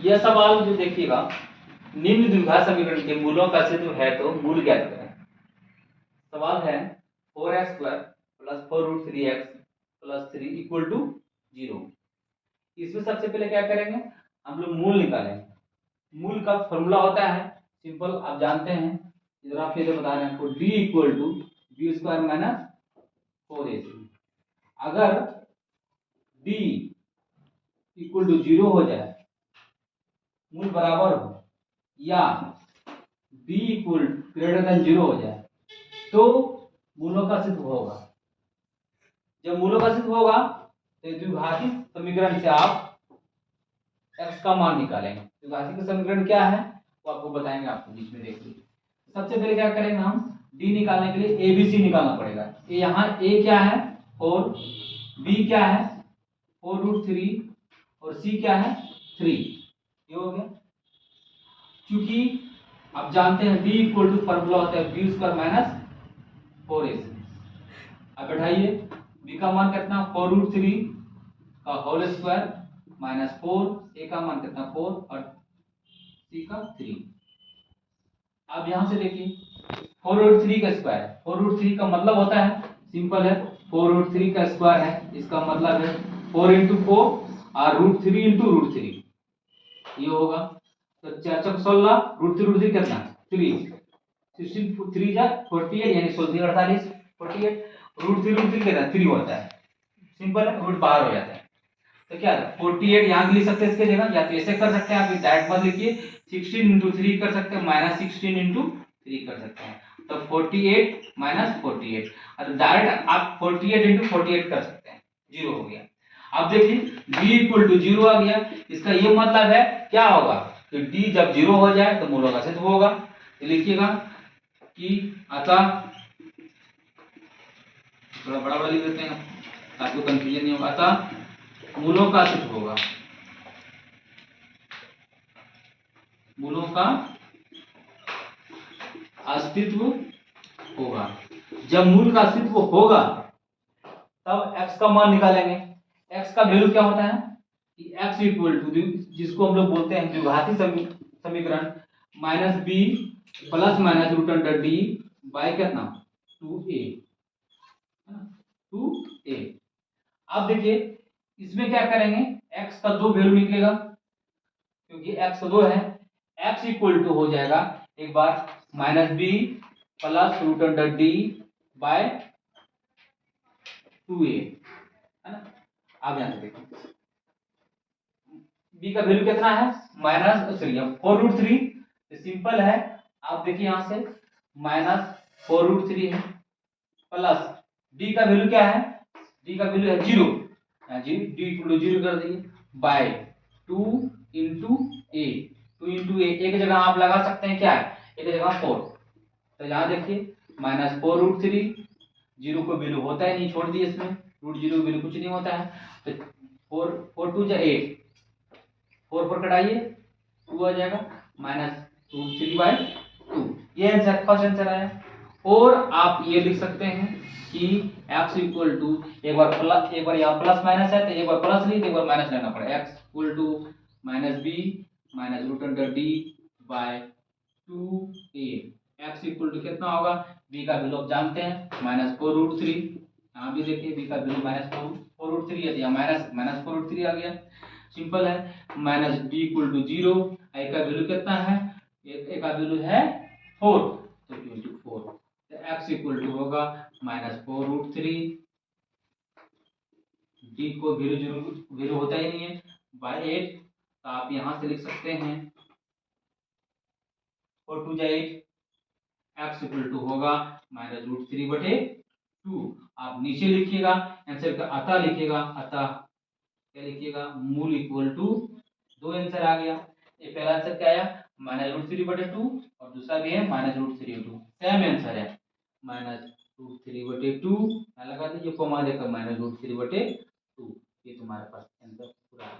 यह सवाल जो देखिएगा, निम्न द्विघात समीकरण के मूलों का अस्तित्व है तो मूल ज्ञात करें। सवाल है 4x plus 4√3x plus 3 equal to 0। इसमें सबसे पहले क्या करेंगे, हम लोग मूल निकालेंगे। मूल का फॉर्मूला होता है सिंपल, आप जानते हैं, इधर आप फिर बता रहे हैं, तो d equal to b square minus 4ac। अगर d इक्वल टू 0 हो जाए, मूल बराबर हो, या d इक्वल ग्रेटर देन 0 हो जाए, तो मूलों का अस्तित्व होगा। जब मूलों का अस्तित्व होगा तो द्विघाती समीकरण से आप x का मान निकालेंगे। द्विघाती का समीकरण क्या है वो आपको बताएंगे, आपको बीच में देखिए। सबसे पहले क्या करेंगे, हम d निकालने के लिए abc निकालना पड़ेगा। यहाँ a क्या है 4, b क्या है 4√3 और c क्या है 3। ये हो गया। क्योंकि आप जानते हैं d इक्वल टू फॉर्मूला होता है बी स्क्वायर माइनस 4ac। अब बैठाइए, b का मान कितना 4√3 का होल स्क्वायर माइनस 4, a का मान कितना 4 और c का 3। अब यहां से देखिए 4√3 का स्क्वायर, 4√3 का मतलब होता है सिंपल है, 4√3 का स्क्वायर है, इसका मतलब है 4 इंटू 4 और √3 इंटू √3। ये होगा तो 4 चौक 16, √3 कितना 3, 16 3 जा 48, यानी 16 48 48, √3 कितना 3 होता है। सिंपल है, रूट बाहर हो जाता है। तो क्या था 48 यहाँ लिख सकते हैं इसके जगह, या तो ऐसे कर सकते हैं आप, डायरेक्ट मत लिखिए, 16 इंटू 3 कर सकते हैं, माइनस 16 इंटू 3 कर सकते हैं, तो 48 माइनस 48, और डायरेक्ट आप 48 इंटू 48 कर सकते हैं, 0 हो गया। अब देखिए d इक्वल टू 0 आ गया, इसका ये मतलब है क्या होगा कि d जब 0 हो जाए तो मूलों का अस्तित्व होगा। तो लिखिएगा कि अतः, थोड़ा बड़ा बड़ा लिख देते हैं आपको कंफ्यूजन नहीं होगा, अतः मूलों का अस्तित्व होगा। मूलों का अस्तित्व होगा। जब मूल का अस्तित्व होगा तब x का मान निकालेंगे। x का वैल्यू क्या होता है कि x इक्वल टू, जिसको हम लोग बोलते हैं द्विघाती समीकरण, minus B plus minus root under d by कितना 2a, 2a। अब देखिए इसमें क्या करेंगे, x का दो वैल्यू निकलेगा, क्योंकि x 2 है, x इक्वल टू हो जाएगा एक बार minus B plus root under D by 2a, है ना। आप यहां से देखो b का वैल्यू कितना है माइनस 4√3, सिंपल है। आप देखिए यहां से माइनस 4√3 है, प्लस d का वैल्यू क्या है, d का वैल्यू है 0, d इक्वल टू 0 कर दिए, by 2 into a, 2 into a, एक जगह आप लगा सकते हैं क्या है, एक जगह 4, तो यहां देखिए माइनस 4√3, 0 को वैल्यू होता है नहीं, छोड़ दिए इसमें, √0 वैल्यू कुछ नहीं होता है, तो 4 2 8, 4 4 कटाइए 2 आ जाएगा, माइनस √3/2। ये आंसर फर्स्ट आंसर आया। और आप ये लिख सकते हैं कि x इक्वल टू, एक बार प्लस, एक बार यहाँ प्लस माइनस है तो एक बार प्लस ली तो एक बार माइनस लेना पड़ेगा, x equal to minus b minus root under D by 2a। x equal to कितना होगा, b का वैल्यू आप जानते हैं माइनस 4√3, यहाँ भी देखिए b का वैल्यू माइनस 4√3 है, यहाँ माइनस माइनस 4√3 आ गया, सिंपल है। Minus b equal to 0, a का वैल्यू कितना है, a का वैल्यू है 4, तो 24, तो x इक्वल टू होगा माइनस 4√3, d को 0 होता ही नहीं है, बाय 8, तो आप यहां से लिख सकते हैं 4 2 8, x इक्वल टू होगा माइनस √3/2। आप नीचे लिखिएगा आंसर का, अतः लिखिएगा, अतः क्या लिखिएगा, मूल इक्वल टू, दो आंसर आ गया। ये पहला आंसर क्या आया माइनस √3/2, और दूसरा भी है माइनस √3/2, सेम आंसर है -√3/2, लगा दीजिए कॉमा देकर -√3/2, ये तुम्हारे पास आंसर पूरा है।